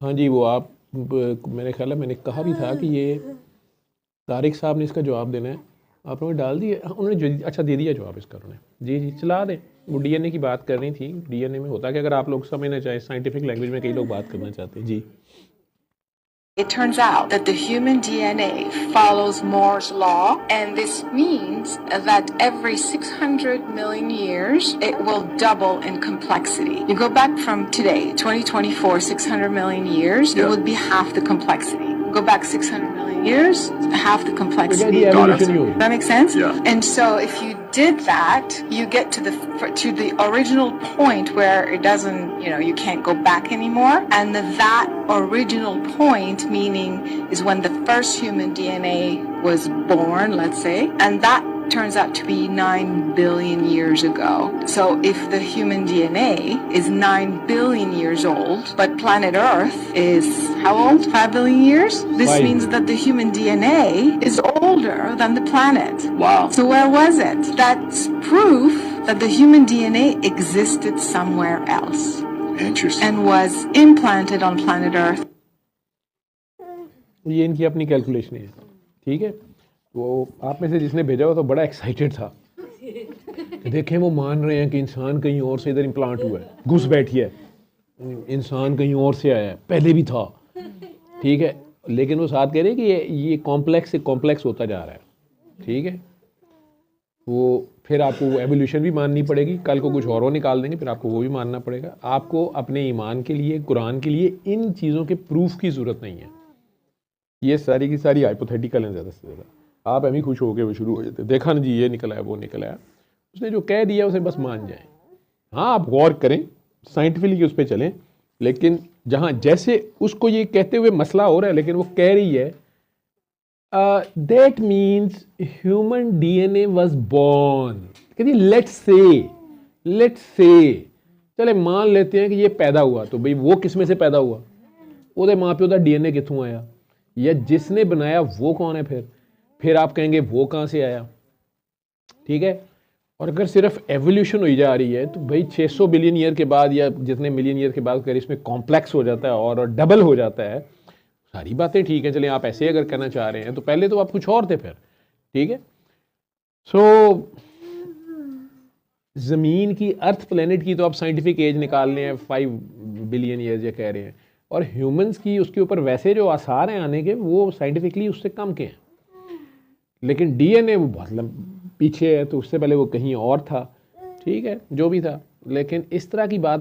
हाँ जी, वो आप मेरे ख्याल है मैंने कहा भी था कि ये तारिक साहब ने इसका जवाब देना है। आप लोगों ने डाल दिया? उन्होंने अच्छा दे दिया जवाब इसका उन्होंने। जी जी, चला दें। वो डीएनए की बात कर रही थी। डीएनए में होता है कि अगर आप लोग समझना चाहें, साइंटिफिक लैंग्वेज में कई लोग बात करना चाहते हैं। जी, It turns out that the human DNA follows Moore's law, and this means that every 600 million years, it will double in complexity. You go back from today, 2024, 600 million years, it would be half the complexity. Go back 600 million years, half the complexity. Does that make sense? Yeah. And so if you did that, you get to the original point where it doesn't, you can't go back anymore. And that original point, meaning, is when the first human DNA was born, let's say, and that turns out to be 9 billion years ago. So if the human DNA is 9 billion years old, but planet Earth is how old? 5 billion years? This means that the human DNA is older than the planet. Wow. So where was it? That's proof that the human DNA existed somewhere else. Interesting. And was implanted on planet Earth. ये इनकी अपनी calculation है। ठीक है, वो आप में से जिसने भेजा हो तो बड़ा एक्साइटेड था। देखें, वो मान रहे हैं कि इंसान कहीं और से इधर इम्प्लांट हुआ है, घुस बैठी है, इंसान कहीं और से आया है, पहले भी था। ठीक है, लेकिन वो साथ कह रहे हैं कि ये कॉम्प्लेक्स से कॉम्प्लेक्स होता जा रहा है। ठीक है, वो फिर आपको एवोल्यूशन भी माननी पड़ेगी। कल को कुछ और निकाल देंगे, फिर आपको वो भी मानना पड़ेगा। आपको अपने ईमान के लिए, कुरान के लिए इन चीज़ों के प्रूफ की ज़रूरत नहीं है। ये सारी की सारी हाइपोथेटिकल हैं ज़्यादा से ज़्यादा। आप एम ही खुश हो के वो शुरू हो जाते, देखा ना जी, ये निकला है, वो निकला है। उसने जो कह दिया उसे बस मान जाएं। हाँ, आप गौर करें, साइंटिफिकली उस पर चलें, लेकिन जहाँ जैसे उसको ये कहते हुए मसला हो रहा है, लेकिन वो कह रही है that means human DNA was born. कहती let's say चले मान लेते हैं कि ये पैदा हुआ, तो भाई वो किस में से पैदा हुआ? ਉਹਦੇ माँ प्यो का DNA कितों आया? या जिसने बनाया वो कौन है? फिर आप कहेंगे वो कहाँ से आया? ठीक है, और अगर सिर्फ एवोल्यूशन हुई जा रही है तो भाई 600 बिलियन ईयर के बाद या जितने मिलियन ईयर के बाद अगर इसमें कॉम्प्लेक्स हो जाता है और डबल हो जाता है, सारी बातें ठीक है। चलिए, आप ऐसे अगर कहना चाह रहे हैं तो पहले तो आप कुछ और थे फिर। ठीक है, सो ज़मीन की, अर्थ प्लेनेट की तो आप साइंटिफिक एज निकाल रहे हैं 5 बिलियन ईयर्स ये कह रहे हैं, और ह्यूमंस की उसके ऊपर वैसे जो आसार हैं आने के, वो साइंटिफिकली उससे कम के हैं। लेकिन डीएनए वो बहुत पीछे है, तो उससे पहले वो कहीं और था। ठीक है, जो भी था, लेकिन इस तरह की बात